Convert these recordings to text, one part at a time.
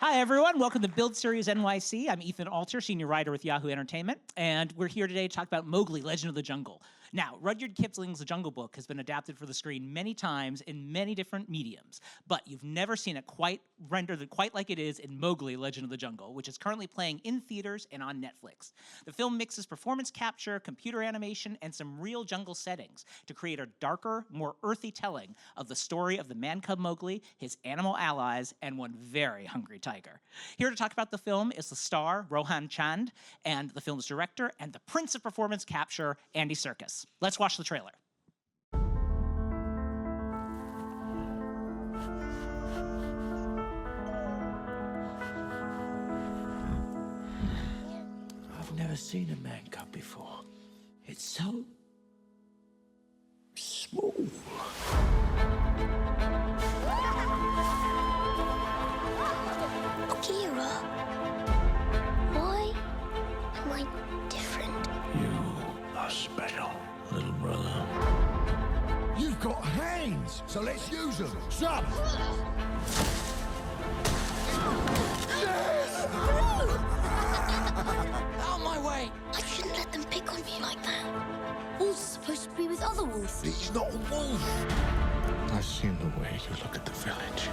Hi, everyone. Welcome to Build Series NYC. I'm Ethan Alter, senior writer with Yahoo Entertainment, and we're here today to talk about Mowgli, Legend of the Jungle. Now, Rudyard Kipling's The Jungle Book has been adapted for the screen many times in many different mediums, but you've never seen it quite rendered quite like it is in Mowgli, Legend of the Jungle, which is currently playing in theaters and on Netflix. The film mixes performance capture, computer animation, and some real jungle settings to create a darker, more earthy telling of the story of the man-cub Mowgli, his animal allies, and one very hungry tiger. Here to talk about the film is the star, Rohan Chand, and the film's director, and the prince of performance capture, Andy Serkis. Let's watch the trailer. I've never seen a man cub before. It's so small. Kira, why am I different? You are special, little brother. You've got hands, so let's use them. Shut up! Out my way! I shouldn't let them pick on me like that. Wolves are supposed to be with other wolves. He's not a wolf. I've seen the way you look at the village.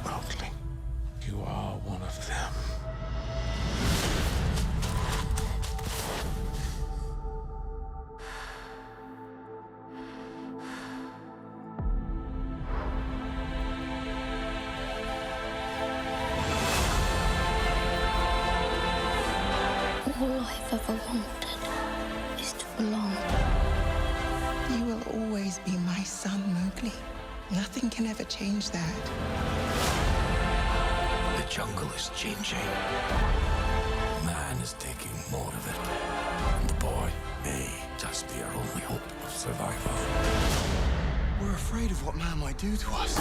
Mowgli, you are one of them. All I've ever wanted is to belong. You will always be my son, Mowgli. Nothing can ever change that. The jungle is changing. Man is taking more of it. And the boy may just be our only hope of survival. We're afraid of what man might do to us.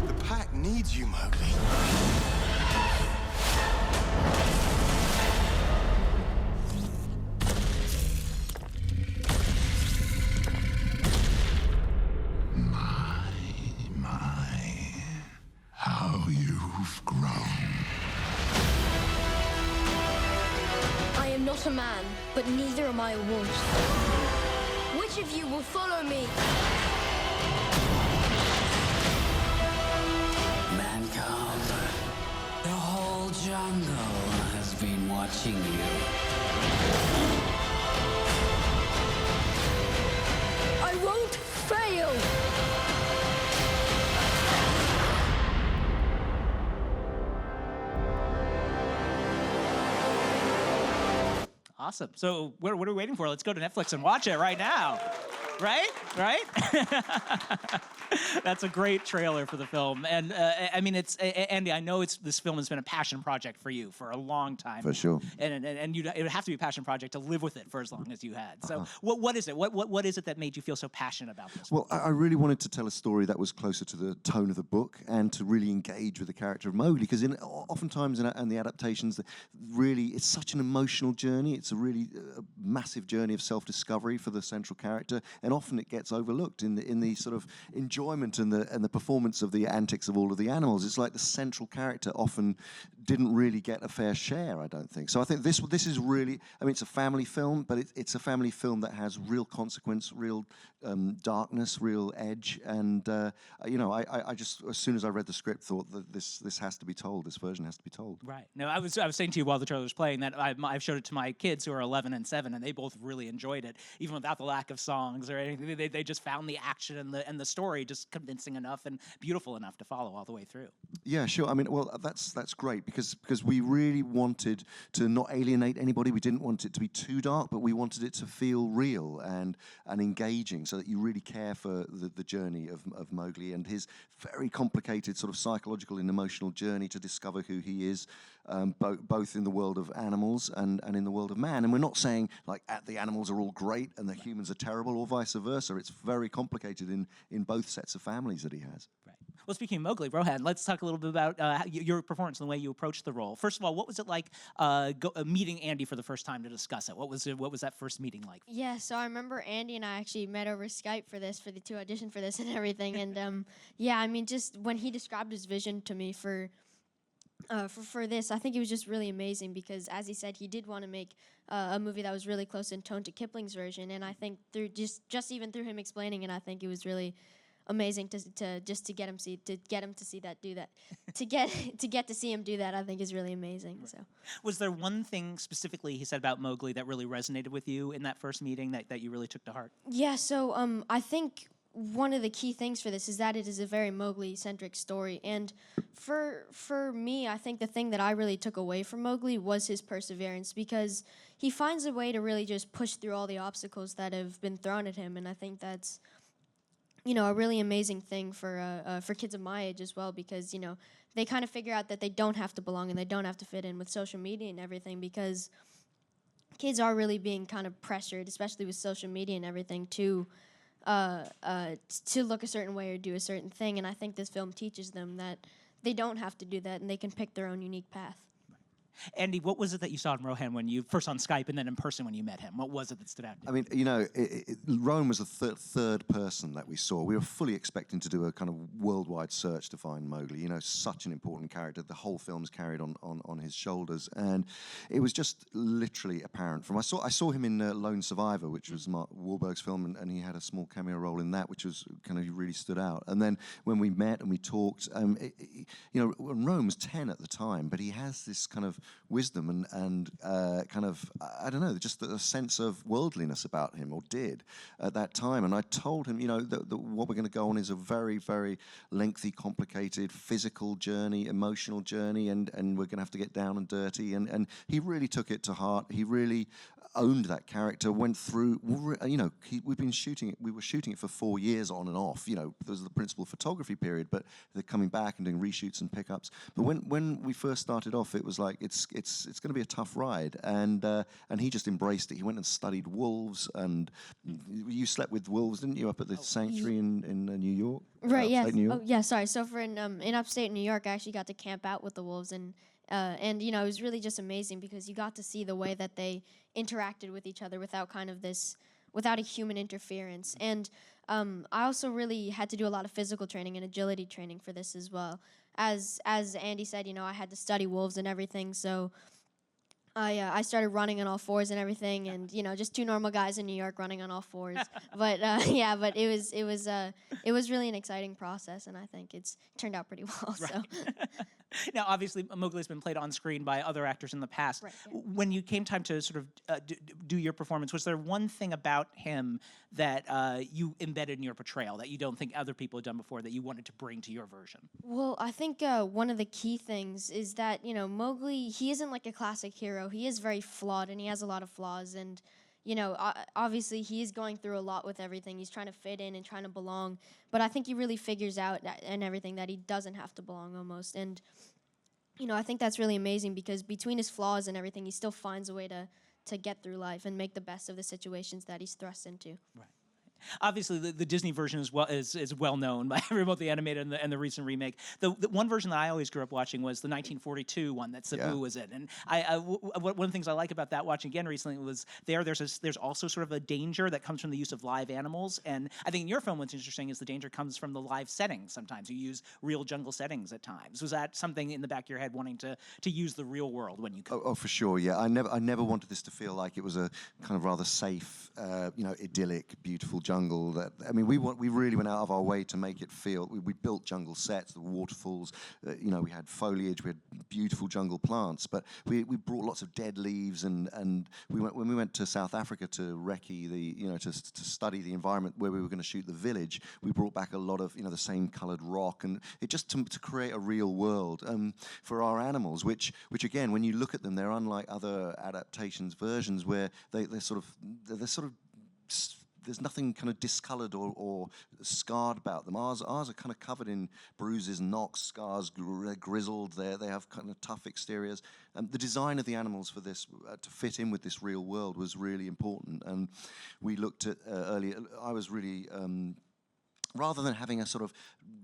The pack needs you, Mowgli. How you've grown. I am not a man, but neither am I a wolf. Which of you will follow me? Man cub, the whole jungle has been watching you. I won't fail! Awesome. So what are we waiting for? Let's go to Netflix and watch it right now. Right? That's a great trailer for the film. And I mean, it's Andy, I know this film has been a passion project for you for a long time. For sure. And it would have to be a passion project to live with it for as long as you had. So what is it? What is it that made you feel so passionate about this? Well, I really wanted to tell a story that was closer to the tone of the book and to really engage with the character of Mowgli, because oftentimes in the adaptations, really, it's such an emotional journey. It's a really massive journey of self-discovery for the central character, and often it gets overlooked in the sort of enjoyment and the performance of the antics of all of the animals. It's like the central character often didn't really get a fair share, I don't think. So I think this is really, I mean, it's a family film, but it's a family film that has real consequence, real darkness, real edge, and I just, as soon as I read the script, thought that this has to be told. This version has to be told. Right. No, I was saying to you while the trailer was playing that I've showed it to my kids who are 11 and 7, and they both really enjoyed it, even without the lack of songs or anything. They just found the action and the story just convincing enough and beautiful enough to follow all the way through. Yeah, sure. I mean, well, that's great because we really wanted to not alienate anybody. We didn't want it to be too dark, but we wanted it to feel real and engaging, so that you really care for the journey of Mowgli and his very complicated sort of psychological and emotional journey to discover who he is, both in the world of animals and in the world of man. And we're not saying like the animals are all great and the humans are terrible, or vice versa. It's very complicated in both sets of families that he has. Right. Well, speaking of Mowgli, Rohan, let's talk a little bit about your performance and the way you approached the role. First of all, what was it like meeting Andy for the first time to discuss it? What was that first meeting like? Yeah, so I remember Andy and I actually met over Skype to audition for this and everything. And yeah, I mean, just when he described his vision to me for this, I think it was just really amazing because, as he said, he did want to make a movie that was really close in tone to Kipling's version. And I think through just even through him explaining it, I think it was really amazing to get him to see him do that. I think is really amazing. Right. So, was there one thing specifically he said about Mowgli that really resonated with you in that first meeting that you really took to heart? Yeah. So I think one of the key things for this is that it is a very Mowgli-centric story. And for me, I think the thing that I really took away from Mowgli was his perseverance, because he finds a way to really just push through all the obstacles that have been thrown at him. And I think that's, a really amazing thing for kids of my age as well, because, they kind of figure out that they don't have to belong and they don't have to fit in with social media and everything, because kids are really being kind of pressured, especially with social media and everything, to look a certain way or do a certain thing. And I think this film teaches them that they don't have to do that and they can pick their own unique path. Andy, what was it that you saw in Rohan when you first on Skype and then in person when you met him? What was it that stood out to you? I mean, Rohan was the third person that we saw. We were fully expecting to do a kind of worldwide search to find Mowgli. Such an important character. The whole film's carried on his shoulders, and it was just literally apparent from. I saw him in Lone Survivor, which was Mark Wahlberg's film, and he had a small cameo role in that, which was kind of really stood out. And then when we met and we talked, Rohan was 10 at the time, but he has this kind of wisdom and kind of, I don't know, just a sense of worldliness about him, or did at that time. And I told him, that what we're going to go on is a very, very lengthy, complicated physical journey, emotional journey, and we're going to have to get down and dirty. And he really took it to heart. He really owned that character, went through, we've been shooting it, we were shooting it for 4 years on and off. There was the principal photography period, but they're coming back and doing reshoots and pickups. But when we first started off, it was like, it's going to be a tough ride, and he just embraced it. He went and studied wolves, and you slept with wolves, didn't you, up at the sanctuary in New York? Right. Yeah. New York? Oh, yeah. Sorry. So in upstate New York, I actually got to camp out with the wolves, and it was really just amazing because you got to see the way that they interacted with each other without a human interference. And I also really had to do a lot of physical training and agility training for this as well. As Andy said, I had to study wolves and everything, so I started running on all fours and everything, and just two normal guys in New York running on all fours. But but it was really an exciting process, and I think it's turned out pretty well. Right. So. Now, obviously, Mowgli's been played on screen by other actors in the past. Right, yeah. When you came time to sort of do your performance, was there one thing about him that you embedded in your portrayal that you don't think other people had done before that you wanted to bring to your version? Well, I think one of the key things is that, Mowgli, he isn't like a classic hero. He is very flawed, and he has a lot of flaws, and obviously he is going through a lot with everything. He's trying to fit in and trying to belong, but I think he really figures out and everything that he doesn't have to belong almost. And I think that's really amazing because between his flaws and everything, he still finds a way to get through life and make the best of the situations that he's thrust into. Right. Obviously, the Disney version is well known by everyone, the animated and the recent remake. The one version that I always grew up watching was the 1942 one that Sabu was in. And one of the things I like about that, watching again recently, was there's also sort of a danger that comes from the use of live animals. And I think in your film, what's interesting is the danger comes from the live settings. Sometimes you use real jungle settings at times. Was that something in the back of your head, wanting to use the real world when you could? Oh, for sure. Yeah, I never wanted this to feel like it was a kind of rather safe, idyllic, beautiful jungle. We really went out of our way to make it feel. We built jungle sets, the waterfalls. We had foliage, we had beautiful jungle plants, but we brought lots of dead leaves, and when we went to South Africa to recce to study the environment where we were going to shoot the village, we brought back a lot of the same coloured rock, and it just to create a real world for our animals, which again, when you look at them, they're unlike other adaptations versions where they're sort of there's nothing kind of discoloured or scarred about them. Ours are kind of covered in bruises, knocks, scars, grizzled. They have kind of tough exteriors. The design of the animals for this to fit in with this real world was really important. And we looked at earlier. I was really rather than having a sort of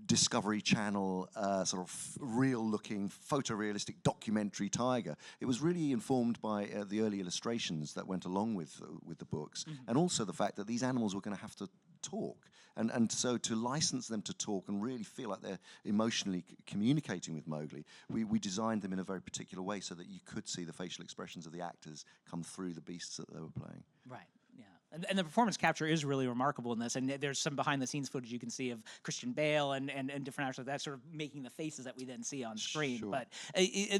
Discovery Channel sort of real-looking, photorealistic documentary tiger, it was really informed by the early illustrations that went along with the books, and also the fact that these animals were going to have to talk. And so to license them to talk and really feel like they're emotionally communicating with Mowgli, we designed them in a very particular way so that you could see the facial expressions of the actors come through the beasts that they were playing. Right. Yeah. And the performance capture is really remarkable in this. And there's some behind-the-scenes footage you can see of Christian Bale and different actors like that sort of making the faces that we then see on screen. Sure. But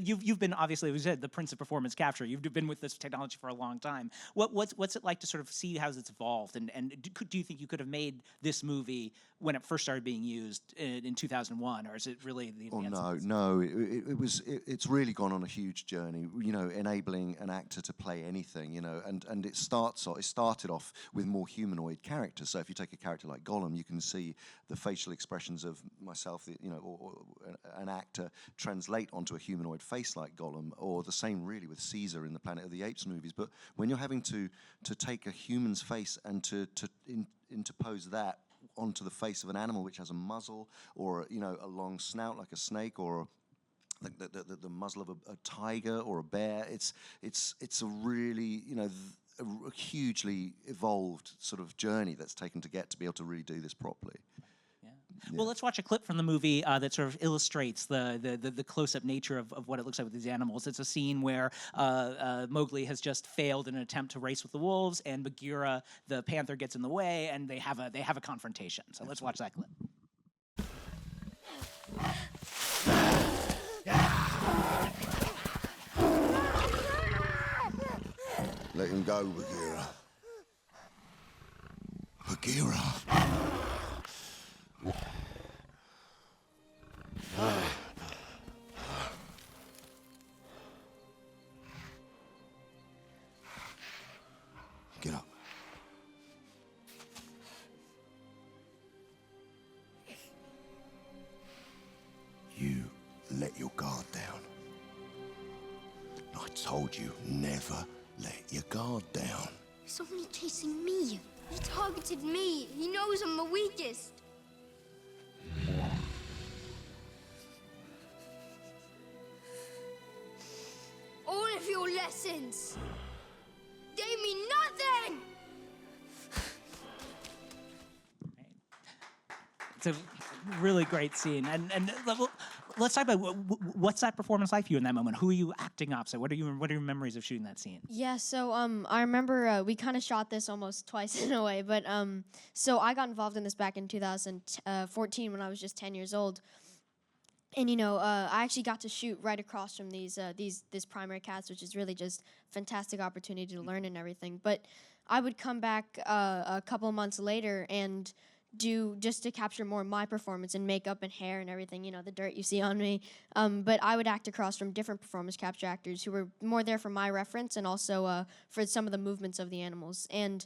you've been, obviously, as we said, the prince of performance capture. You've been with this technology for a long time. What's it like to sort of see how it's evolved? And do you think you could have made this movie when it first started being used in 2001? Or is it really the advancements? No. It's really gone on a huge journey, you know, enabling an actor to play anything, you know, and it started off with more humanoid characters. So if you take a character like Gollum, you can see the facial expressions of myself, you know, or an actor translate onto a humanoid face like Gollum, or the same really with Caesar in the Planet of the Apes movies. But when you're having to take a human's face and to interpose that onto the face of an animal which has a muzzle or, you know, a long snout like a snake, or the muzzle of a tiger or a bear, it's a really, you know, a hugely evolved sort of journey that's taken to get to be able to really do this properly. Yeah. Well, let's watch a clip from the movie that sort of illustrates the close-up nature of what it looks like with these animals. It's a scene where Mowgli has just failed in an attempt to race with the wolves, and Bagheera, the panther, gets in the way, and they have a confrontation. So let's watch that clip. Let him go, Bagheera. Bagheera. Get up. You let your guard down. I told you never let your guard down. He's only chasing me. He targeted me. He knows I'm the weakest. All of your lessons, they mean nothing! It's a really great scene. And let's talk about what's that performance like for you in that moment? Who are you acting opposite? What are your memories of shooting that scene? Yeah, so I remember we kind of shot this almost twice in a way, but so I got involved in this back in 2014 when I was just 10 years old. And, you know, I actually got to shoot right across from this primary cast, which is really just a fantastic opportunity to learn and everything. But I would come back a couple of months later and do just to capture more of my performance and makeup and hair and everything, you know, the dirt you see on me. But I would act across from different performance capture actors who were more there for my reference and also for some of the movements of the animals. And,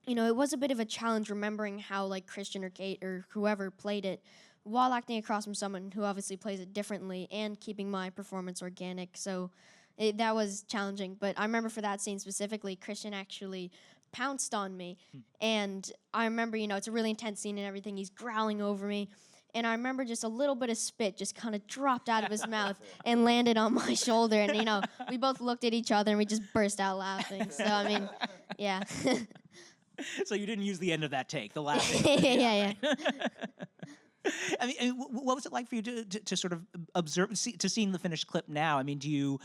you know, it was a bit of a challenge remembering how, like, Christian or Kate or whoever played it while acting across from someone who obviously plays it differently and keeping my performance organic. So that was challenging. But I remember for that scene specifically, Christian actually pounced on me. And I remember, you know, it's a really intense scene and everything. He's growling over me. And I remember just a little bit of spit just kind of dropped out of his mouth and landed on my shoulder. And, you know, we both looked at each other and we just burst out laughing. So, I mean, yeah. So you didn't use the end of that take, the laughing. yeah. I mean, what was it like for you to sort of observe, seeing the finished clip now? I mean, do you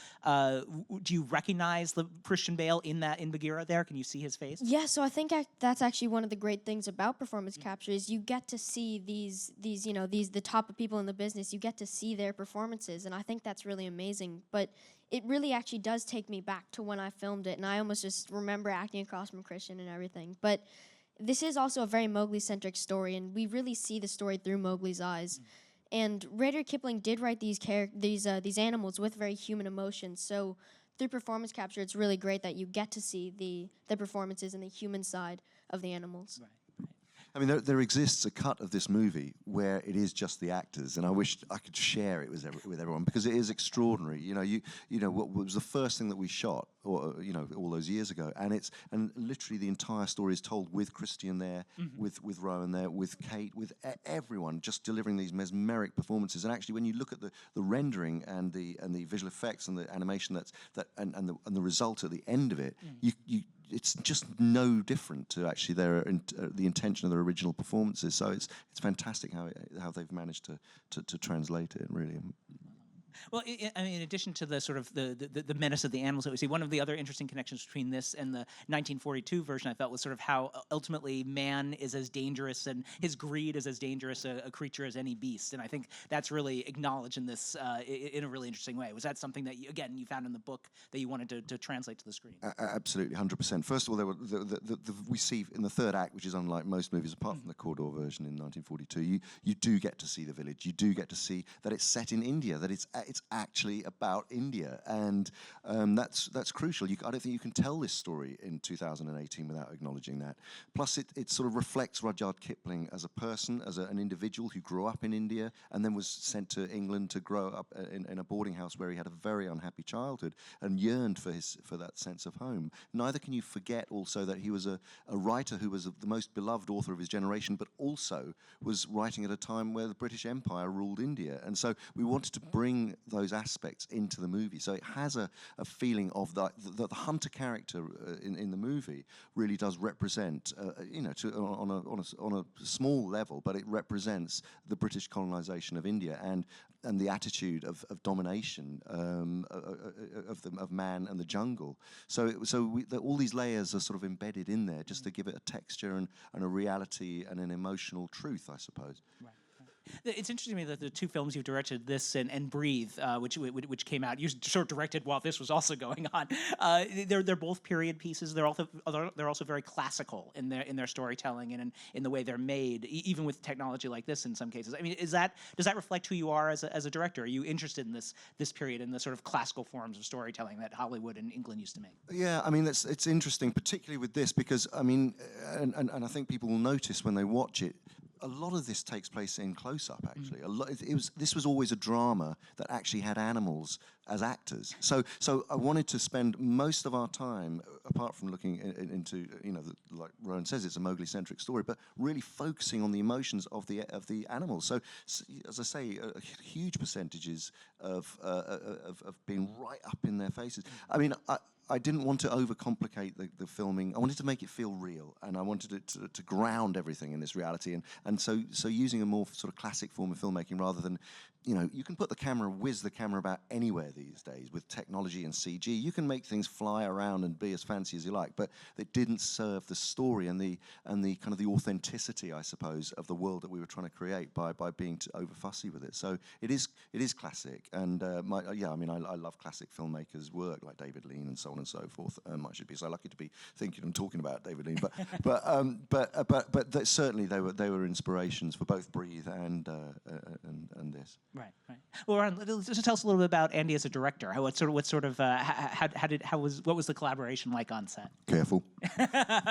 recognize the Christian Bale in Bagheera there? Can you see his face? Yeah, so I think that's actually one of the great things about performance capture is you get to see the top of people in the business. You get to see their performances, and I think that's really amazing. But it really actually does take me back to when I filmed it, and I almost just remember acting across from Christian and everything. But this is also a very Mowgli-centric story, and we really see the story through Mowgli's eyes. And Rudyard Kipling did write these animals with very human emotions. So through performance capture, it's really great that you get to see the performances and the human side of the animals. Right. I mean, there exists a cut of this movie where it is just the actors, and I wish I could share it with everyone because it is extraordinary. You know, what was the first thing that we shot, or all those years ago, and literally the entire story is told with Christian there, with Rohan there, with Kate, with everyone just delivering these mesmeric performances. And actually, when you look at the rendering and the visual effects and the animation and the result at the end of it, it's just no different to actually the intention of their original performances. So it's fantastic how they've managed to translate it, really. Well, I mean, in addition to the sort of the menace of the animals that we see, one of the other interesting connections between this and the 1942 version, I felt, was sort of how ultimately man is as dangerous and his greed is as dangerous a creature as any beast. And I think that's really acknowledged in this in a really interesting way. Was that something that, you found in the book that you wanted to translate to the screen? Absolutely, 100%. First of all, there were we see in the third act, which is unlike most movies, apart from the Cawdor version in 1942, you do get to see the village. You do get to see that it's set in India, that it's actually about India, and that's crucial. I don't think you can tell this story in 2018 without acknowledging that. Plus, it sort of reflects Rudyard Kipling as a person, as an individual who grew up in India and then was sent to England to grow up in a boarding house where he had a very unhappy childhood and yearned for that sense of home. Neither can you forget also that he was a writer who was the most beloved author of his generation, but also was writing at a time where the British Empire ruled India. And so we wanted to bring those aspects into the movie. So it has a feeling of the hunter character in the movie really does represent, on a small level, but it represents the British colonization of India and the attitude of domination of man and the jungle. So all these layers are sort of embedded in there just to give it a texture and a reality and an emotional truth, I suppose. Right. It's interesting to me that the two films you've directed, this and Breathe, which came out, you sort of directed while this was also going on. They're both period pieces. They're also very classical in their storytelling and in the way they're made, even with technology like this in some cases. I mean, does that reflect who you are as a director? Are you interested in this period and the sort of classical forms of storytelling that Hollywood and England used to make? Yeah, I mean, it's interesting, particularly with this, because I mean, and I think people will notice when they watch it. A lot of this takes place in close-up, actually. This was always a drama that actually had animals as actors. So I wanted to spend most of our time, apart from looking into, like Rohan says, it's a Mowgli-centric story, but really focusing on the emotions of the animals. So as I say, huge percentages of being right up in their faces. I mean, I didn't want to overcomplicate the filming. I wanted to make it feel real, and I wanted it to ground everything in this reality. And so using a more sort of classic form of filmmaking rather than, you can whiz the camera about anywhere these days with technology and CG. You can make things fly around and be as fancy as you like, but it didn't serve the story and the kind of the authenticity, I suppose, of the world that we were trying to create by being over fussy with it. So it is classic, and I love classic filmmakers' work like David Lean and so on and so forth. I should be so lucky to be thinking and talking about David Lean, but certainly they were inspirations for both Breathe and this. Right. Well, Rohan, just tell us a little bit about Andy as a director. What was the collaboration like on set? Careful.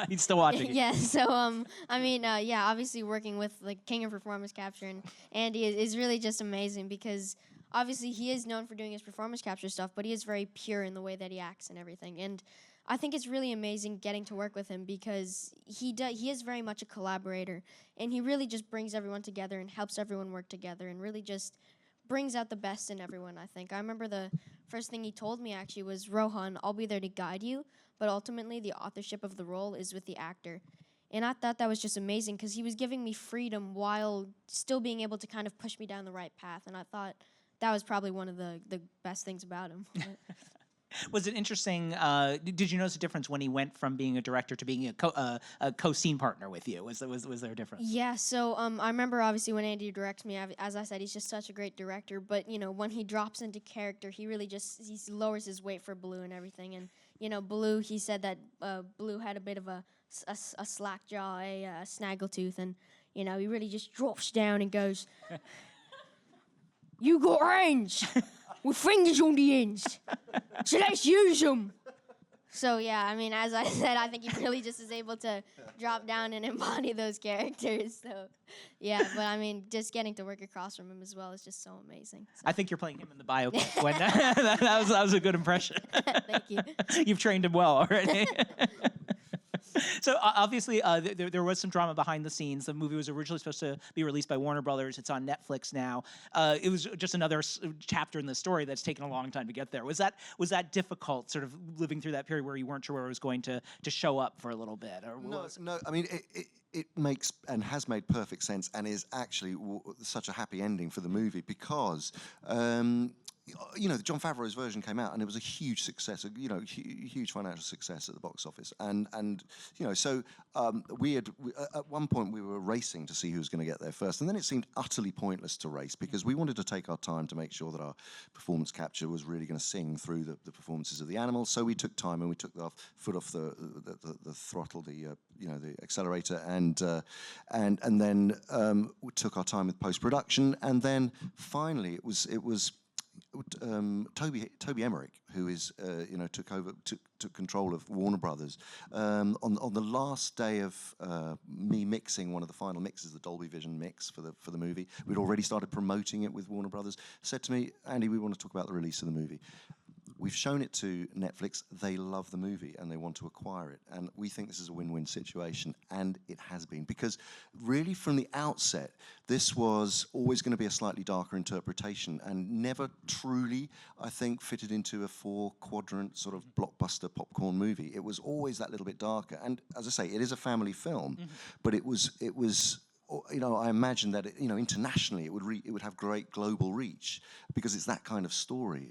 He's still watching. Yeah. So obviously working with like King of Performance Capture and Andy is really just amazing because obviously he is known for doing his performance capture stuff, but he is very pure in the way that he acts and everything. And I think it's really amazing getting to work with him because he is very much a collaborator, and he really just brings everyone together and helps everyone work together and really just brings out the best in everyone, I think. I remember the first thing he told me actually was, Rohan, I'll be there to guide you, but ultimately the authorship of the role is with the actor. And I thought that was just amazing because he was giving me freedom while still being able to kind of push me down the right path, and I thought that was probably one of the best things about him. Was it interesting? Did you notice a difference when he went from being a director to being a co-scene partner with you? Was there a difference? Yeah. So I remember obviously when Andy directs me, as I said, he's just such a great director. But when he drops into character, he really he lowers his weight for Blue and everything. And Blue, he said that Blue had a bit of a slack jaw, a snaggletooth, and he really just drops down and goes, "You got hands with fingers on the ends, so let's use them." So yeah, I mean, as I said, I think he really just is able to drop down and embody those characters. So yeah, but I mean, just getting to work across from him as well is just so amazing. So. I think you're playing him in the biopic. When that was a good impression. Thank you. You've trained him well already. So obviously, there was some drama behind the scenes. The movie was originally supposed to be released by Warner Brothers. It's on Netflix now. It was just another chapter in the story that's taken a long time to get there. Was that difficult, sort of living through that period where you weren't sure where it was going to show up for a little bit? Or No. I mean, it makes and has made perfect sense, and is actually such a happy ending for the movie because. The Jon Favreau's version came out, and it was a huge success. Huge financial success at the box office, and so we at one point we were racing to see who was going to get there first, and then it seemed utterly pointless to race because we wanted to take our time to make sure that our performance capture was really going to sing through the performances of the animals. So we took time and we took the foot off the throttle, the accelerator, and then we took our time with post production, and then finally it was. Toby Emmerich, who is took control of Warner Brothers on the last day of me mixing one of the final mixes, the Dolby Vision mix for the movie. We'd already started promoting it with Warner Brothers. Said to me, Andy, we want to talk about the release of the movie. We've shown it to Netflix. They love the movie and they want to acquire it. And we think this is a win-win situation, and it has been. Because really from the outset, this was always going to be a slightly darker interpretation and never truly, I think, fitted into a 4-quadrant sort of blockbuster popcorn movie. It was always that little bit darker. And as I say, it is a family film, but it was. I imagine that internationally it would have great global reach because it's that kind of story.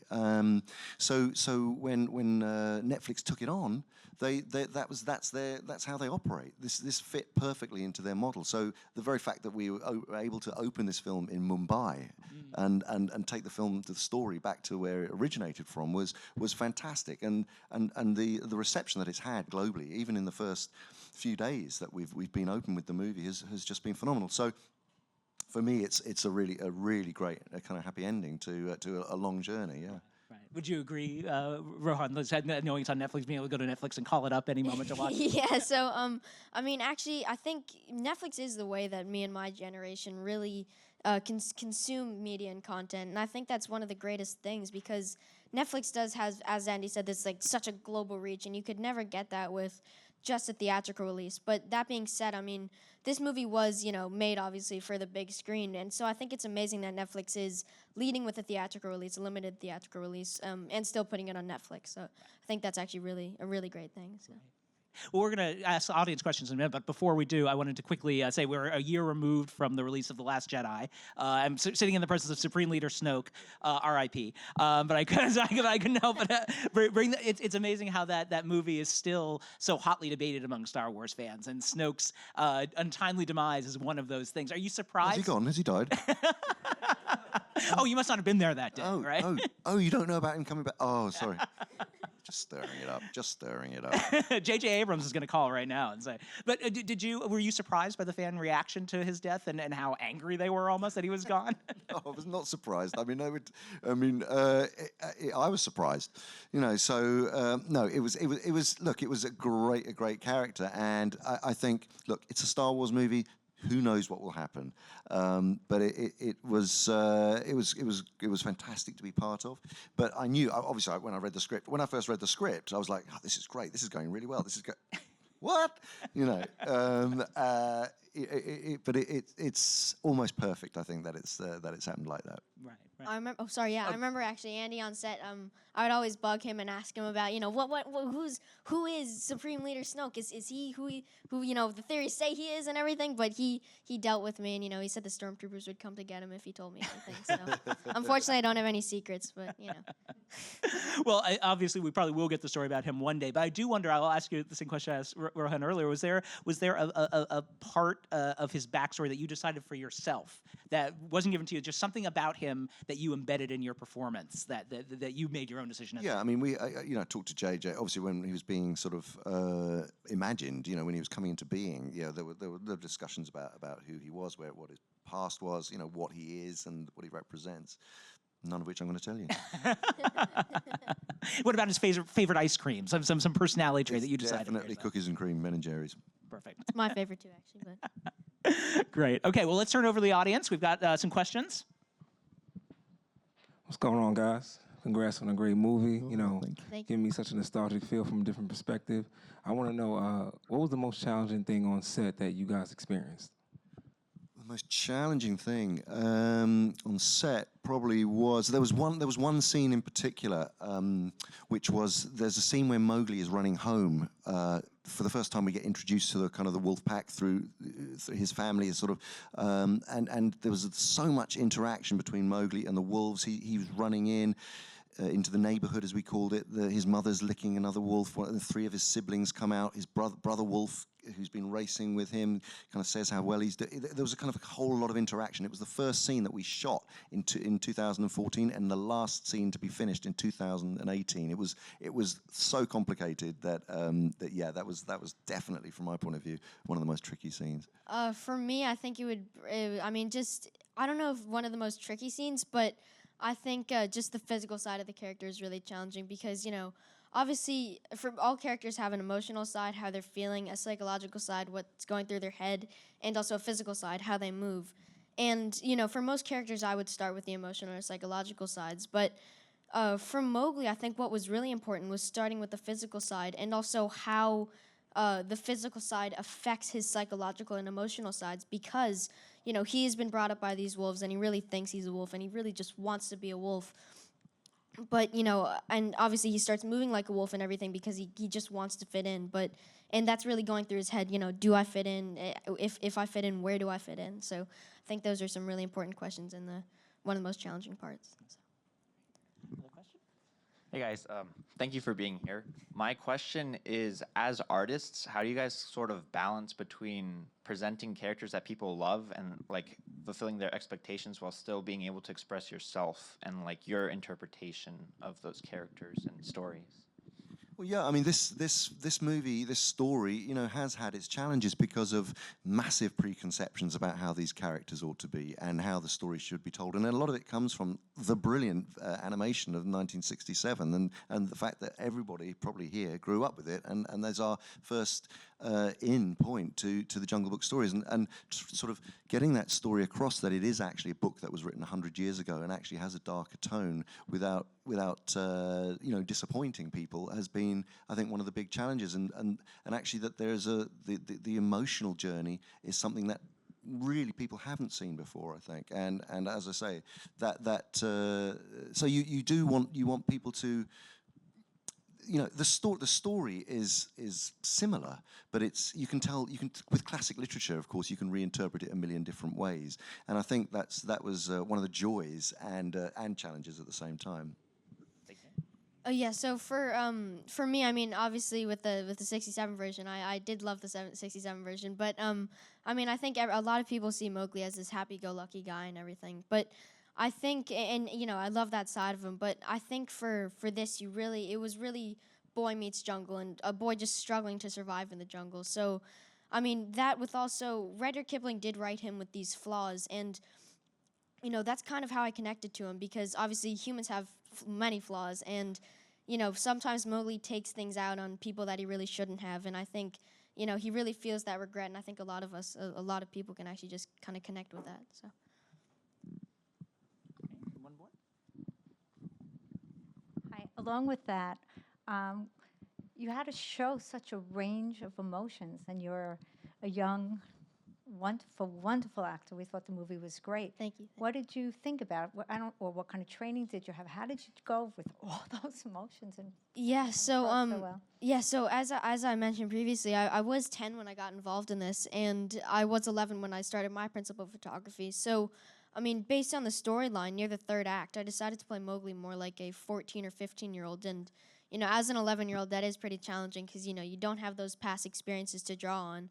So when Netflix took it on, that's how they operate. This fit perfectly into their model. So the very fact that we were able to open this film in Mumbai and take the story back to where it originated from was fantastic. And the reception that it's had globally, even in the first few days that we've been open with the movie, has just been phenomenal. So for me, it's a really great kind of happy ending to a long journey. Yeah. Right. Would you agree, Rohan, knowing it's on Netflix, being able to go to Netflix and call it up any moment to watch? Yeah, so, I mean, actually, I think Netflix is the way that me and my generation really consume media and content, and I think that's one of the greatest things because Netflix has, as Andy said, this like such a global reach, and you could never get that with just a theatrical release. But that being said, I mean, this movie was, made obviously for the big screen, and so I think it's amazing that Netflix is leading with a theatrical release, a limited theatrical release, and still putting it on Netflix. So I think that's actually a really great thing. So. Well, we're going to ask audience questions in a minute, but before we do, I wanted to quickly say we're a year removed from the release of The Last Jedi. I'm sitting in the presence of Supreme Leader Snoke, R.I.P. But I couldn't help but bring it's amazing how that movie is still so hotly debated among Star Wars fans, and Snoke's untimely demise is one of those things. Are you surprised? Has he gone? Has he died? Oh, you must not have been there that day, right? You don't know about him coming back? Oh, sorry. Just stirring it up. J.J. Abrams is going to call right now and say. But were you surprised by the fan reaction to his death and how angry they were almost that he was gone? No, I was not surprised. I was surprised. No, it was. Look, it was a great character, and I think, look, it's a Star Wars movie. Who knows what will happen? But it was fantastic to be part of. But I knew, obviously, when I first read the script, I was like, oh, this is great. This is going really well. What? But it's almost perfect. I think that it's happened like that. Right. I remember. Oh, sorry. Yeah, I remember actually Andy on set. I would always bug him and ask him about who is Supreme Leader Snoke? Is he who the theories say he is and everything? But he dealt with me, and he said the stormtroopers would come to get him if he told me anything. So unfortunately, I don't have any secrets, but Well, obviously, we probably will get the story about him one day. But I do wonder. I'll ask you the same question I asked Rohan earlier. Was there a part of his backstory that you decided for yourself that wasn't given to you? Just something about him that you embedded in your performance that you made your own decision. Yeah, I mean, I talked to JJ obviously when he was being sort of imagined. When he was coming into being. There were discussions about who he was, what his past was, what he is, and what he represents. None of which I'm going to tell you. What about his favorite ice cream? Some personality trait that you decided. Definitely cookies and cream, Ben and Jerry's. Perfect. It's my favorite too, actually. But Great. Okay, well, let's turn over to the audience. We've got some questions. What's going on, guys? Congrats on a great movie. Thank you. Giving me such a nostalgic feel from a different perspective. I want to know what was the most challenging thing on set that you guys experienced? The most challenging thing on set probably was there was one scene in particular, which was there's a scene where Mowgli is running home. For the first time, we get introduced to the kind of the wolf pack through his family, sort of, and there was so much interaction between Mowgli and the wolves. He was running in. Into the neighborhood, as we called it. His mother's licking another wolf. The three of his siblings come out. His brother wolf, who's been racing with him, kind of says how well he's doing. There was a kind of a whole lot of interaction. It was the first scene that we shot in 2014, and the last scene to be finished in 2018. It was so complicated that that was definitely, from my point of view, one of the most tricky scenes. For me, I think it would. I don't know if one of the most tricky scenes, but I think just the physical side of the character is really challenging because, obviously, for all characters have an emotional side, how they're feeling, a psychological side, what's going through their head, and also a physical side, how they move. And, for most characters, I would start with the emotional or psychological sides. But for Mowgli, I think what was really important was starting with the physical side and also how the physical side affects his psychological and emotional sides because, he has been brought up by these wolves and he really thinks he's a wolf and he really just wants to be a wolf. But, and obviously he starts moving like a wolf and everything because he just wants to fit in. And that's really going through his head, do I fit in? If I fit in, where do I fit in? So I think those are some really important questions and one of the most challenging parts. So. Hey guys, thank you for being here. My question is, as artists, how do you guys sort of balance between presenting characters that people love and like fulfilling their expectations while still being able to express yourself and like your interpretation of those characters and stories? Well, yeah, I mean, this movie, this story, has had its challenges because of massive preconceptions about how these characters ought to be and how the story should be told. And a lot of it comes from the brilliant animation of 1967 and the fact that everybody probably here grew up with it. And there's our first in point to the Jungle Book stories and sort of getting that story across that it is actually a book that was written 100 years ago and actually has a darker tone without disappointing people has been, I think, one of the big challenges. And actually that there's the emotional journey is something that really people haven't seen before, I think. And as I say, so you want people to. The story is similar, but you can with classic literature, of course, you can reinterpret it a million different ways, and I think that was one of the joys and challenges at the same time. Yeah, so for me, I mean, obviously with the 67 version, I did love the 67 version, but I think a lot of people see Mowgli as this happy-go-lucky guy and everything, but I think, and I love that side of him, but I think for this, it was really boy meets jungle and a boy just struggling to survive in the jungle. So, that with also, Rudyard Kipling did write him with these flaws, and, that's kind of how I connected to him, because obviously humans have many flaws, and, sometimes Mowgli takes things out on people that he really shouldn't have, and I think, he really feels that regret, and I think a lot of people can actually just kind of connect with that, so. Along with that, you had to show such a range of emotions, and you're a young, wonderful actor. We thought the movie was great. Thank you. What did you think about it? What kind of training did you have? How did you go with all those emotions? And so as I mentioned previously, I was 10 when I got involved in this, and I was 11 when I started my principal photography. So. Based on the storyline, near the third act, I decided to play Mowgli more like a 14 or 15-year-old. And, as an 11-year-old, that is pretty challenging because, you don't have those past experiences to draw on.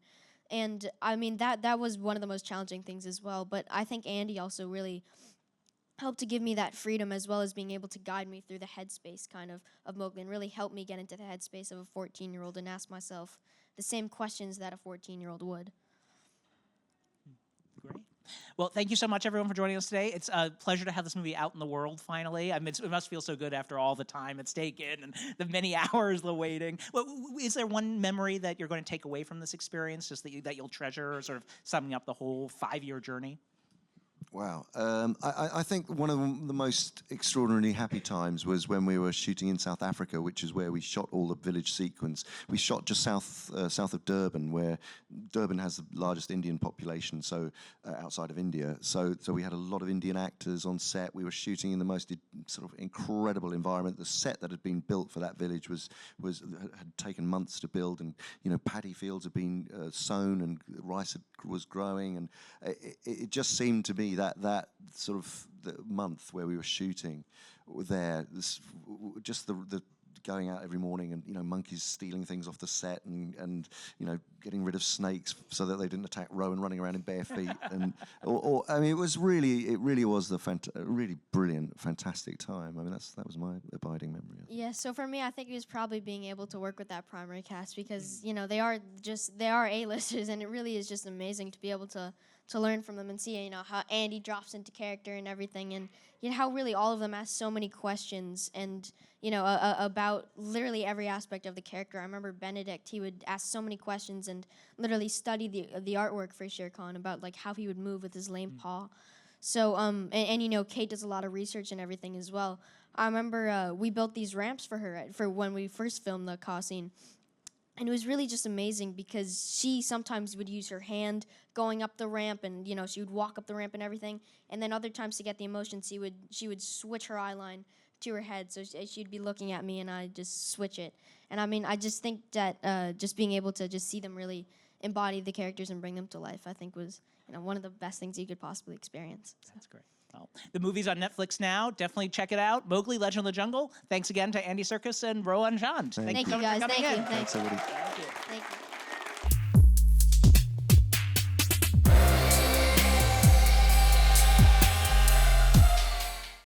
And, that was one of the most challenging things as well. But I think Andy also really helped to give me that freedom as well as being able to guide me through the headspace kind of Mowgli and really help me get into the headspace of a 14-year-old and ask myself the same questions that a 14-year-old would. Great. Well, thank you so much, everyone, for joining us today. It's a pleasure to have this movie out in the world finally. I mean, it must feel so good after all the time it's taken and the many hours the waiting. Well, is there one memory that you're going to take away from this experience, just that you'll treasure, sort of summing up the whole 5-year journey? Wow. I think one of the most extraordinarily happy times was when we were shooting in South Africa, which is where we shot all the village sequence. We shot just south of Durban, where Durban has the largest Indian population, so outside of India. So we had a lot of Indian actors on set. We were shooting in the most sort of incredible environment. The set that had been built for that village had taken months to build, and paddy fields had been sown, and rice was growing, and it just seemed to me that sort of the month where we were shooting there, just the going out every morning and monkeys stealing things off the set and getting rid of snakes so that they didn't attack Rowan running around in bare feet and I mean it really was a really brilliant, fantastic time. I mean that was my abiding memory. Yeah, so for me, I think it was probably being able to work with that primary cast because they are A-listers, and it really is just amazing to be able to learn from them and see how Andy drops into character and everything, and how really all of them ask so many questions and about literally every aspect of the character. I remember Benedict, he would ask so many questions and literally study the artwork for Shere Khan about like how he would move with his lame paw. So and Kate does a lot of research and everything as well. I remember we built these ramps for her for when we first filmed the Ka scene. And it was really just amazing because she sometimes would use her hand going up the ramp, and she would walk up the ramp and everything. And then other times to get the emotion, she would switch her eye line to her head, so she'd be looking at me and I'd just switch it. And I mean, I just think that just being able to just see them really embody the characters and bring them to life, I think was one of the best things you could possibly experience. So. That's great. Well, the movie's on Netflix now. Definitely check it out. Mowgli, Legend of the Jungle. Thanks again to Andy Serkis and Rohan Chand. Thank you, guys. For coming Thank in. you. Thanks everybody. Thank you. Thank you.